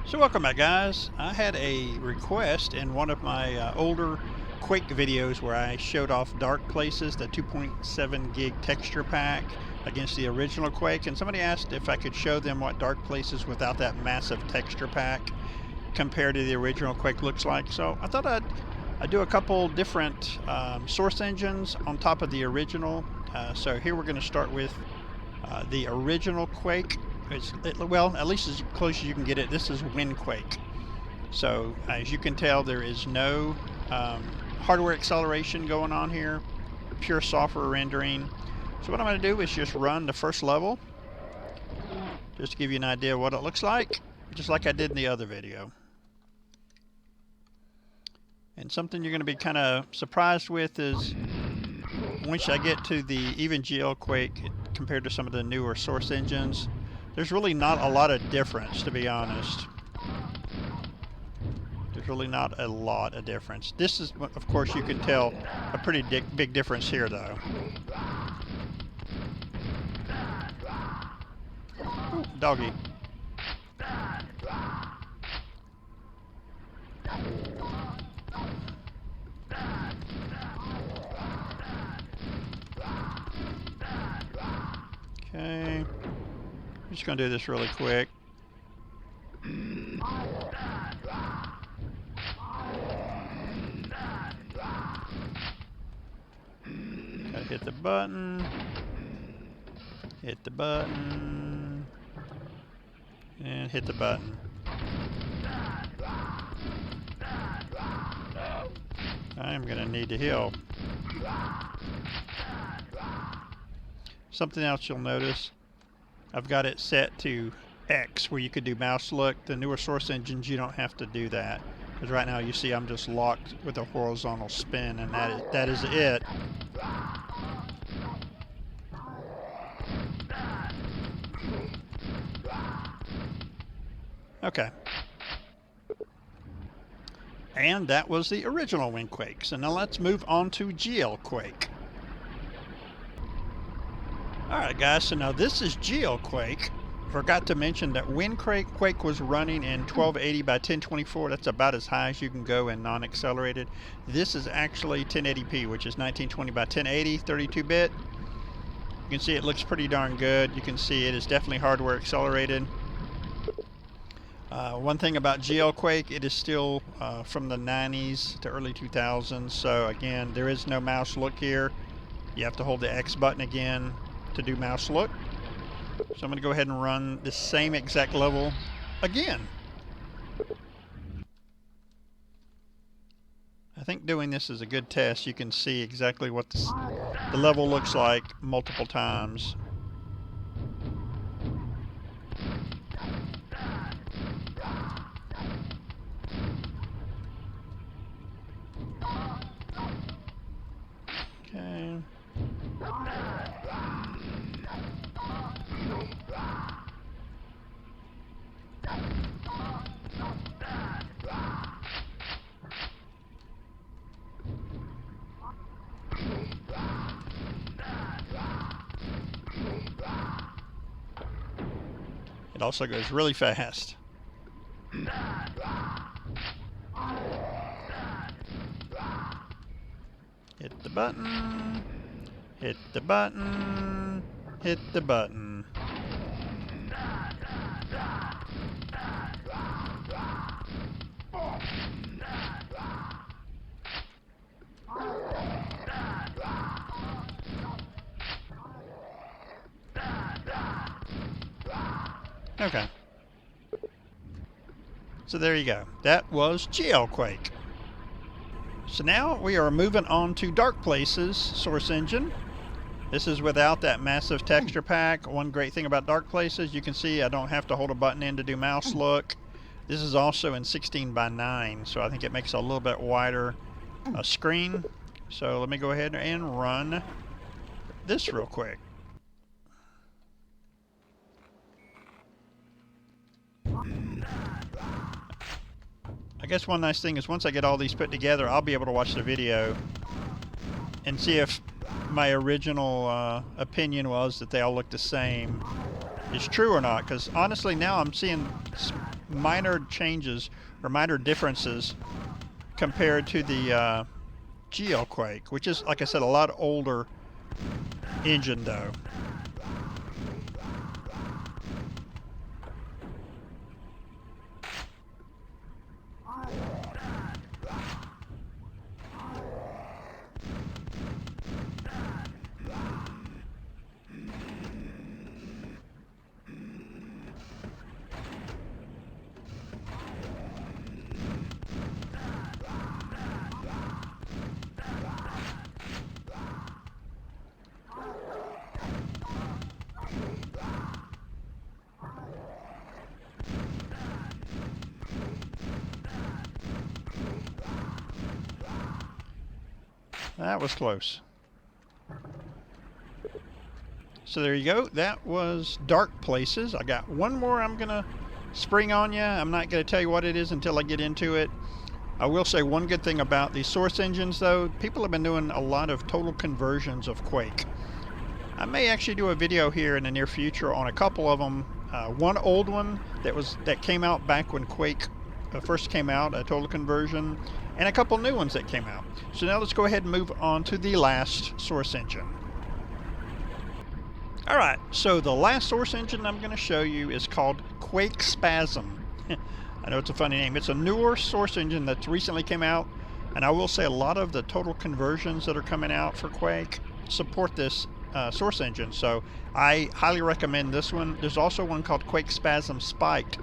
So welcome back, guys. I had a request in one of my older Quake videos where I showed off Dark Places, the 2.7 gig texture pack against the original Quake, and somebody asked if I could show them what Dark Places without that massive texture pack compared to the original Quake looks like. So I thought I'd do a couple different source engines on top of the original. So here we're going to start with the original Quake. Well, at least as close as you can get it. This is WinQuake. So as you can tell, there is no hardware acceleration going on here, pure software rendering. So what I'm going to do is just run the first level, just to give you an idea of what it looks like, just like I did in the other video. And something you're going to be kind of surprised with is once I get to the even GL Quake compared to some of the newer source engines, there's really not a lot of difference, to be honest. There's really not a lot of difference. This is, of course, you can tell a pretty big difference here, though. Ooh, doggy. Okay. I'm just going to do this really quick. Gotta hit the button, and hit the button. I'm gonna need to heal. Something else you'll notice, I've got it set to X, where you could do mouse look. The newer source engines, you don't have to do that. Because right now you see I'm just locked with a horizontal spin, and that is it. Okay. And that was the original WinQuake. So now let's move on to GL Quake. Alright guys, so now this is GL Quake. Forgot to mention that WinQuake was running in 1280 by 1024. That's about as high as you can go in non-accelerated. This is actually 1080p, which is 1920 by 1080, 32-bit. You can see it looks pretty darn good. You can see it is definitely hardware accelerated. One thing about GL Quake, it is still from the 90s to early 2000s. So again, there is no mouse look here. You have to hold the X button again to do mouse look. So I'm going to go ahead and run the same exact level again. I think doing this is a good test. You can see exactly what the level looks like multiple times. Okay. It also goes really fast. Hit the button, hit the button, hit the button. Okay. So there you go. That was GL Quake. So now we are moving on to Dark Places source engine. This is without that massive texture pack. One great thing about Dark Places, you can see I don't have to hold a button in to do mouse look. This is also in 16 by 9, so I think it makes a little bit wider screen. So let me go ahead and run this real quick. I guess one nice thing is once I get all these put together, I'll be able to watch the video and see if my original opinion was that they all look the same is true or not. Because honestly, now I'm seeing minor changes or minor differences compared to the GL Quake, which is, like I said, a lot older engine though. That was close. So there you go. That was Dark Places. I got one more I'm gonna spring on you. I'm not gonna tell you what it is until I get into it. I will say one good thing about these source engines though, people have been doing a lot of total conversions of Quake. I may actually do a video here in the near future on a couple of them. One old one that came out back when Quake first came out, a total conversion, and a couple new ones that came out. So now let's go ahead and move on to the last source engine. Alright, so the last source engine I'm going to show you is called Quake Spasm. I know it's a funny name. It's a newer source engine that's recently came out, and I will say a lot of the total conversions that are coming out for Quake support this source engine, so I highly recommend this one. There's also one called Quake Spasm Spiked,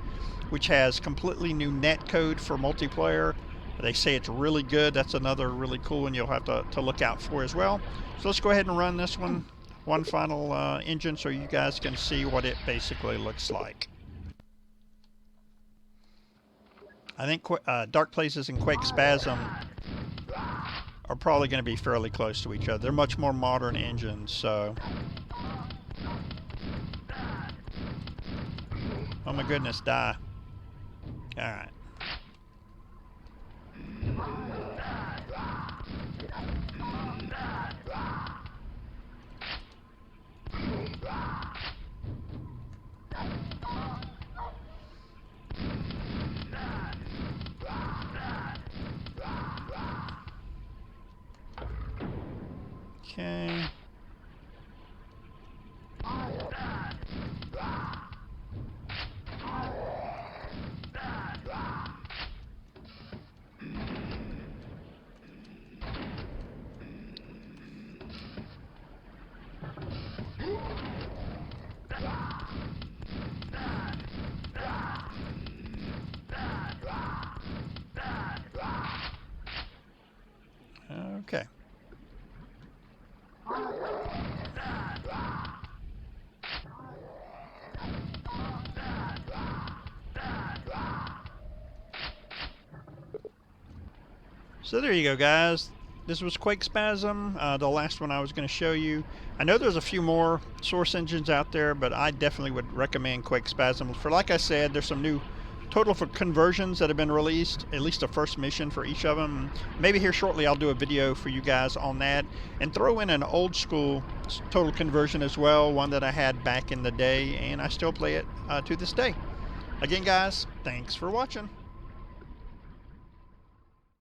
which has completely new netcode for multiplayer. They say it's really good. That's another really cool one you'll have to look out for as well. So let's go ahead and run this one final engine so you guys can see what it basically looks like. I think Dark Places and Quake Spasm are probably going to be fairly close to each other. They're much more modern engines, so... Oh my goodness, die. Alright. Okay. Okay. So there you go, guys. This was Quake Spasm, the last one I was going to show you. I know there's a few more source engines out there, but I definitely would recommend Quake Spasm. For, like I said, there's some new total for conversions that have been released, at least a first mission for each of them. Maybe here shortly I'll do a video for you guys on that, and throw in an old school total conversion as well, one that I had back in the day, and I still play it to this day. Again, guys, thanks for watching.